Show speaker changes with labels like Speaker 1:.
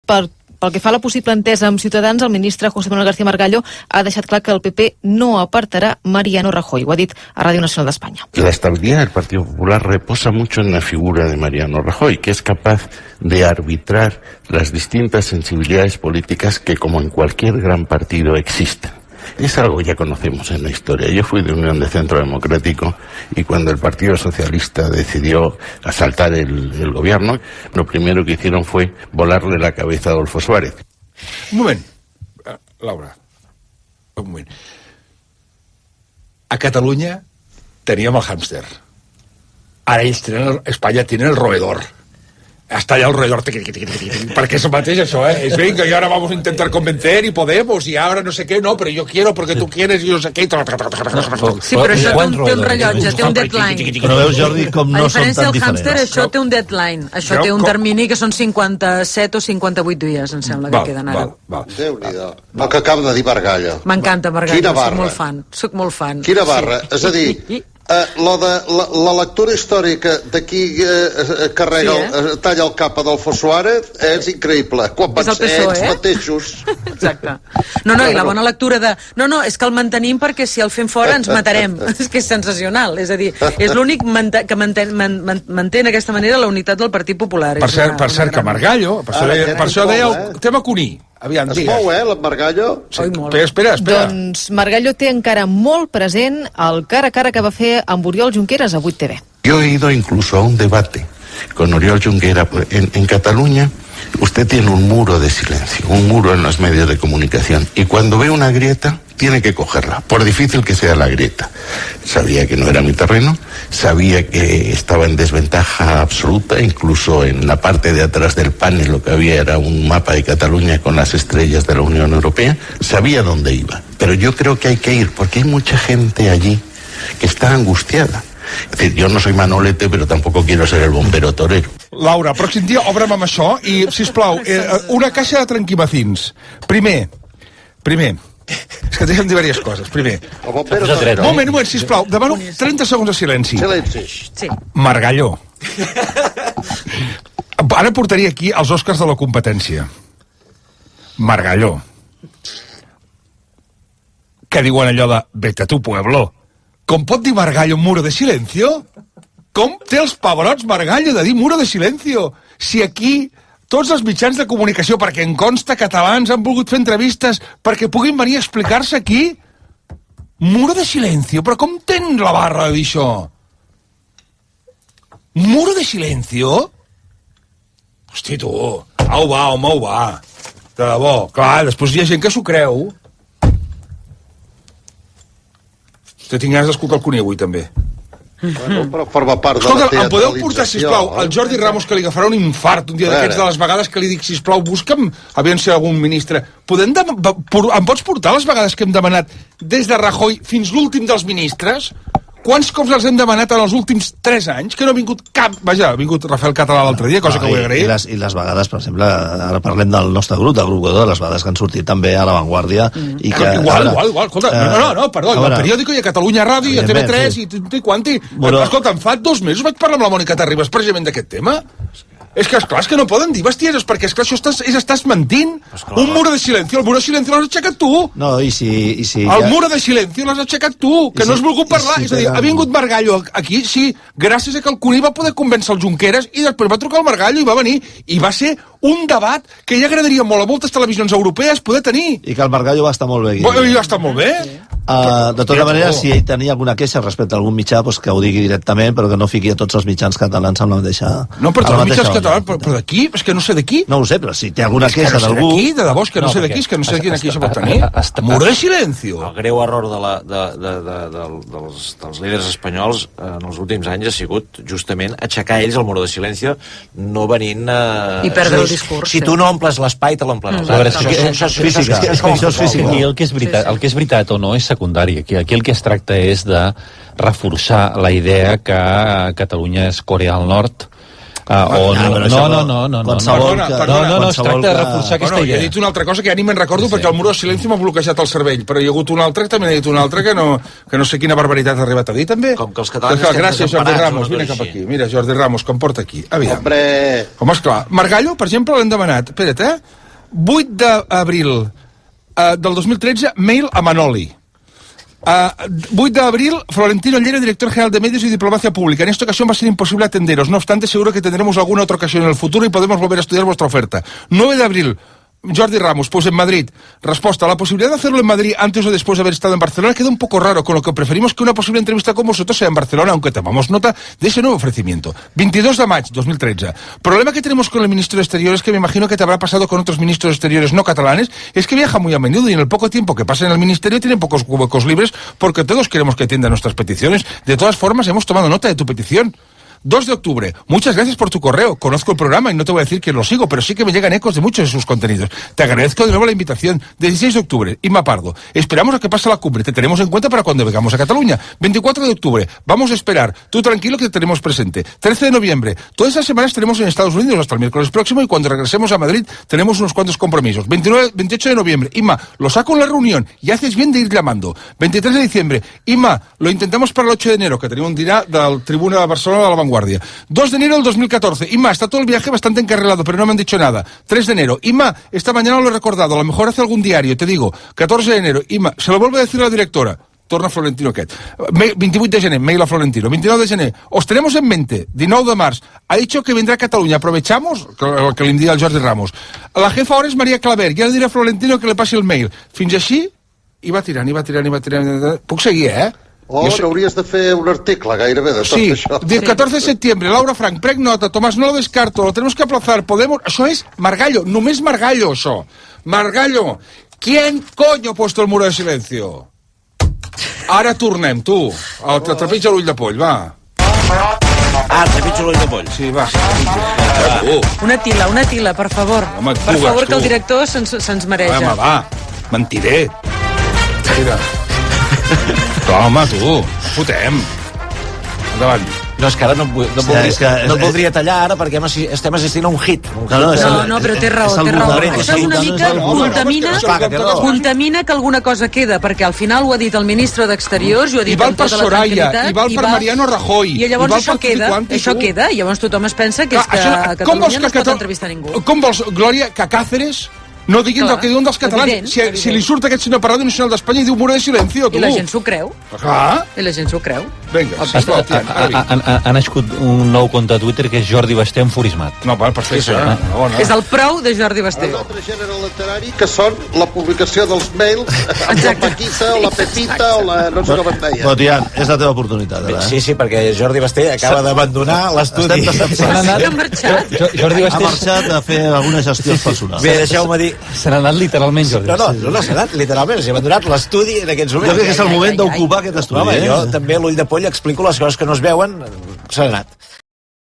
Speaker 1: pel que fa a la possible entesa amb Ciutadans, el ministre José Manuel García Margallo ha deixat clar que el PP no apartarà Mariano Rajoy. Ho ha dit a Radio Nacional de España.
Speaker 2: La estabilidad del Partido Popular reposa mucho en la figura de Mariano Rajoy, que es capaz de arbitrar las distintas sensibilidades políticas que, como en cualquier gran partido, existen. Es algo que ya conocemos en la historia. Yo fui de Unión de Centro Democrático y cuando el Partido Socialista decidió asaltar el gobierno, lo primero que hicieron fue volarle la cabeza a Adolfo Suárez.
Speaker 3: Un moment, Laura, un moment. A Catalunya teníem el hàmster. Ara ells tenen, Espanya tienen el roedor. Està allà el roedor, perquè és el mateix això, és venga, y ahora vamos a intentar convencer y podemos, y ahora no sé qué, no, pero yo quiero porque tú quieres y no sé qué.
Speaker 4: Sí, però això té un rellotge, té un deadline.
Speaker 5: Però veus, Jordi, com no són tan diferents.
Speaker 4: A diferència del hàmster, això té un deadline. Això té un termini que són 57 o 58 dies, em sembla que queden ara.
Speaker 6: Déu-n'hi-do. El que acaba de dir Margallo.
Speaker 4: M'encanta Margallo, soc molt fan.
Speaker 6: Quina barra, és a dir... La lectura històrica d'aquí carrega, talla el cap a Adolfo Suárez és increïble. Quan van ser ells mateixos.
Speaker 4: Exacte. No, i la bona lectura de... No, és que el mantenim perquè si el fem fora ens matarem. És que és sensacional. És a dir, és l'únic que manté d'aquesta manera la unitat del Partit Popular.
Speaker 3: Per cert, que Margallo, per això deia el tema Cuní. Aviam,
Speaker 6: es mou, Margallo?
Speaker 3: Sí. Espera.
Speaker 1: Doncs Margallo té encara molt present el cara a cara que va fer amb Oriol Junqueras a 8TV.
Speaker 2: Yo he ido incluso a un debate con Oriol Junqueras en Cataluña. Usted tiene un muro de silencio, un muro en los medios de comunicación, y cuando ve una grieta tiene que cogerla, por difícil que sea la grieta. Sabía que no era mi terreno, sabía que estaba en desventaja absoluta, incluso en la parte de atrás del panel lo que había era un mapa de Cataluña con las estrellas de la Unión Europea, sabía dónde iba. Pero yo creo que hay que ir, porque hay mucha gente allí que está angustiada. És dir, jo no soy Manolete, però tampoc quiero ser el bombero torero.
Speaker 3: Laura, pròxim dia obre'm amb això i, sisplau, una caixa de tranquimacins. Primer, és que deixa'm dir diverses coses. Primer, un moment, sisplau, demano 30 segons de silenci.
Speaker 6: Silenci.
Speaker 3: Margallo. Ara portaria aquí els Oscars de la competència. Margallo. Que diuen allò de vete a tu pueblo. Com pot dir Margallo muro de silencio? Com té els pebrots Margallo de dir muro de silencio? Si aquí tots els mitjans de comunicació, perquè en consta catalans han volgut fer entrevistes perquè puguin venir a explicar-se aquí, muro de silencio, però com ten la barra de dir això? Muro de silencio? Hosti, tu, au va, home, au va. De debò, clar, després hi ha gent que s'ho creu. Que tinc ganes d'escoltar el Cuní avui, també.
Speaker 6: Bueno, però forma part de
Speaker 3: escolta,
Speaker 6: la teatralització.
Speaker 3: em podeu portar, sisplau, el Jordi Ramos, que li agafarà un infart un dia d'aquests, de les vegades que li dic, sisplau, busca'm, aviam si algun ministre... Em pots portar les vegades que hem demanat des de Rajoy fins l'últim dels ministres? Quants cops els hem demanat en els últims 3 anys? Que no ha vingut cap... Vaja, ha vingut Rafael Català l'altre dia, cosa que vull agrair.
Speaker 5: I les vegades, per exemple, ara parlem del nostre grup, del grup Godó, les vegades que han sortit també a l'avantguàrdia.
Speaker 3: Igual, escolta, no, perdó, al periòdico i a Catalunya Ràdio i a TV3 i quanti. Escolta, fa 2 mesos vaig parlar amb la Mònica Terribas precisament d'aquest tema. És que, esclar, és que no poden dir bestieses, perquè, esclar, això estàs mentint. Un muro de silenci, el muro de silenci l'has aixecat tu.
Speaker 5: No, i si...
Speaker 3: El muro de silenci l'has aixecat tu, que no has volgut parlar. És a dir, ha vingut Margallo aquí, sí, gràcies a que el Cuní va poder convèncer el Junqueras i després va trucar el Margallo i va venir. I va ser un debat que ja agradaria molt a moltes televisions europees poder tenir.
Speaker 5: I que el Margallo va estar molt bé.
Speaker 3: I va estar molt bé.
Speaker 5: De tota manera, si ell tenia alguna queixa respecte a algun mitjà, doncs que ho digui directament, però que no fiqui a tots els mitjans catalans amb la mateixa...
Speaker 3: No, però tots els mitjans catalans, però d'aquí? És que no sé d'aquí.
Speaker 5: No ho sé, però si té alguna queixa d'algú...
Speaker 3: És que no sé d'aquí, de debò, és que no sé d'aquí, és que no sé de quina queixa pot tenir. Muro de silencio.
Speaker 7: El greu error dels líders espanyols en els últims anys ha sigut justament aixecar ells el muro de silencio, no venint a...
Speaker 4: I perdre el discurs.
Speaker 7: Si tu no omples l'espai, te l'omplen els altres.
Speaker 5: Això és física.
Speaker 8: I el que és veritat o no és secundari. Aquí el que es tracta és de reforçar la idea que Catalunya és Corea del Nord No, es tracta de reforçar aquesta idea.
Speaker 3: He dit una altra cosa que ja ni me'n recordo perquè el muro de silenci m'ha bloquejat el cervell, però hi ha hagut una altra que també n'he dit una altra que no sé quina barbaritat ha arribat a dir també.
Speaker 7: Com que els catalans
Speaker 3: gràcies, Jordi Ramos, vine cap aquí. Mira, Jordi Ramos, que em porta aquí. Aviam. Home, esclar. Margallo, per exemple, l'hem demanat. Espera't, 8 d'abril del 2013, mail a Manoli. 8 de abril, Florentino Llera, director general de Medios y Diplomacia Pública. En esta ocasión va a ser imposible atenderos. No obstante, seguro que tendremos alguna otra ocasión en el futuro y podemos volver a estudiar vuestra oferta. 9 de abril, Jordi Ramos, pues en Madrid. Respuesta, la posibilidad de hacerlo en Madrid antes o después de haber estado en Barcelona queda un poco raro, con lo que preferimos que una posible entrevista con vosotros sea en Barcelona, aunque tomamos nota de ese nuevo ofrecimiento. 22 de maig 2013. Problema que tenemos con el ministro de Exteriores, que me imagino que te habrá pasado con otros ministros de Exteriores no catalanes, es que viaja muy a menudo y en el poco tiempo que pasa en el ministerio tienen pocos huecos libres porque todos queremos que atienda nuestras peticiones. De todas formas, hemos tomado nota de tu petición. 2 de octubre. Muchas gracias por tu correo. Conozco el programa y no te voy a decir que lo sigo, pero sí que me llegan ecos de muchos de sus contenidos. Te agradezco de nuevo la invitación. 16 de octubre. Inma Pardo. Esperamos a que pase la cumbre. Te tenemos en cuenta para cuando vengamos a Cataluña. 24 de octubre. Vamos a esperar. Tú tranquilo que te tenemos presente. 13 de noviembre. Todas esas semanas tenemos en Estados Unidos hasta el miércoles próximo y cuando regresemos a Madrid tenemos unos cuantos compromisos. 28 de noviembre. Inma, lo saco en la reunión y haces bien de ir llamando. 23 de diciembre. Inma, lo intentamos para el 8 de enero, que tenim un dinar del Tribuna de Barcelona de la Vanguardia. 2 de enero del 2014. Inma, está todo el viaje bastante encarrilado, pero no me han dicho nada. 3 de enero. Inma, esta mañana lo he recordado, a lo mejor hace algún diario, te digo. 14 de enero. Inma, se lo vuelvo a decir a la directora. Torna Florentino aquest. 28 de gener, mail a Florentino. 29 de gener, os tenemos en mente. 19 de març, ha dicho que vendrá a Cataluña. Aprovechamos, que li diu el Jordi Ramos. La jefa ahora es María Claver. Ja le diré a Florentino que le passi el mail. Fins així, i va tirant. Puc seguir,
Speaker 6: Hauries de fer un article gairebé de tot això.
Speaker 3: Sí, 14 de septiembre, Laura Frank, prenc nota, Tomás, no lo descarto, lo tenemos que aplazar, podemos... Això és Margallo, només Margallo, això. Margallo, ¿quién coño ha puesto el muro de silencio? Ara tornem, tu. Trepitja l'ull de poll, va.
Speaker 7: Trepitja l'ull de poll.
Speaker 3: Sí, va.
Speaker 4: Una tila, per favor.
Speaker 3: Home,
Speaker 4: per favor, que el director se'ns mareja.
Speaker 3: Home, va, mentiré. Mira. Home, tu, fotem. Endavant.
Speaker 7: No, és que ara no voldria tallar ara perquè estem assistint a un hit.
Speaker 4: No, però té raó. Això una mica contamina que alguna cosa queda, perquè al final ho ha dit el ministre d'Exteriors, ho ha dit amb tota la tranquil·litat,
Speaker 3: i val per Mariano Rajoy.
Speaker 4: I llavors això queda, i llavors tothom es pensa que és que a Catalunya no es pot entrevistar ningú.
Speaker 3: Com vols, Glòria, que Cáceres no diguin el que diuen dels catalans? Si li surt aquest senyor per Ràdio Nacional d'Espanya i diu muro de silencio, tu.
Speaker 4: I la gent s'ho creu.
Speaker 3: I
Speaker 4: la gent s'ho creu.
Speaker 3: Vinga,
Speaker 8: sisplau. Ha nascut un nou compte a Twitter que és Jordi Basté enfurismat.
Speaker 3: No, perfecte.
Speaker 4: És el prou de Jordi Basté.
Speaker 6: Un altre gènere literari que són la publicació dels mails amb la Paquita o la Pepita o la... no sé com es deia.
Speaker 5: Botian, és la teva oportunitat.
Speaker 7: Sí, perquè Jordi Basté acaba d'abandonar l'estudi.
Speaker 4: Ha marxat.
Speaker 5: Ha marxat a fer algunes gestions personals.
Speaker 7: Bé, deixeu-me dir...
Speaker 8: Se n'ha anat literalment, Jordi.
Speaker 7: No, s'ha anat literalment. S'ha abandonat l'estudi en aquests moments.
Speaker 5: Jo crec que és el moment d'ocupar aquest estudi.
Speaker 7: Jo també, l'ull de poll, explico les coses que no es veuen. S'ha anat.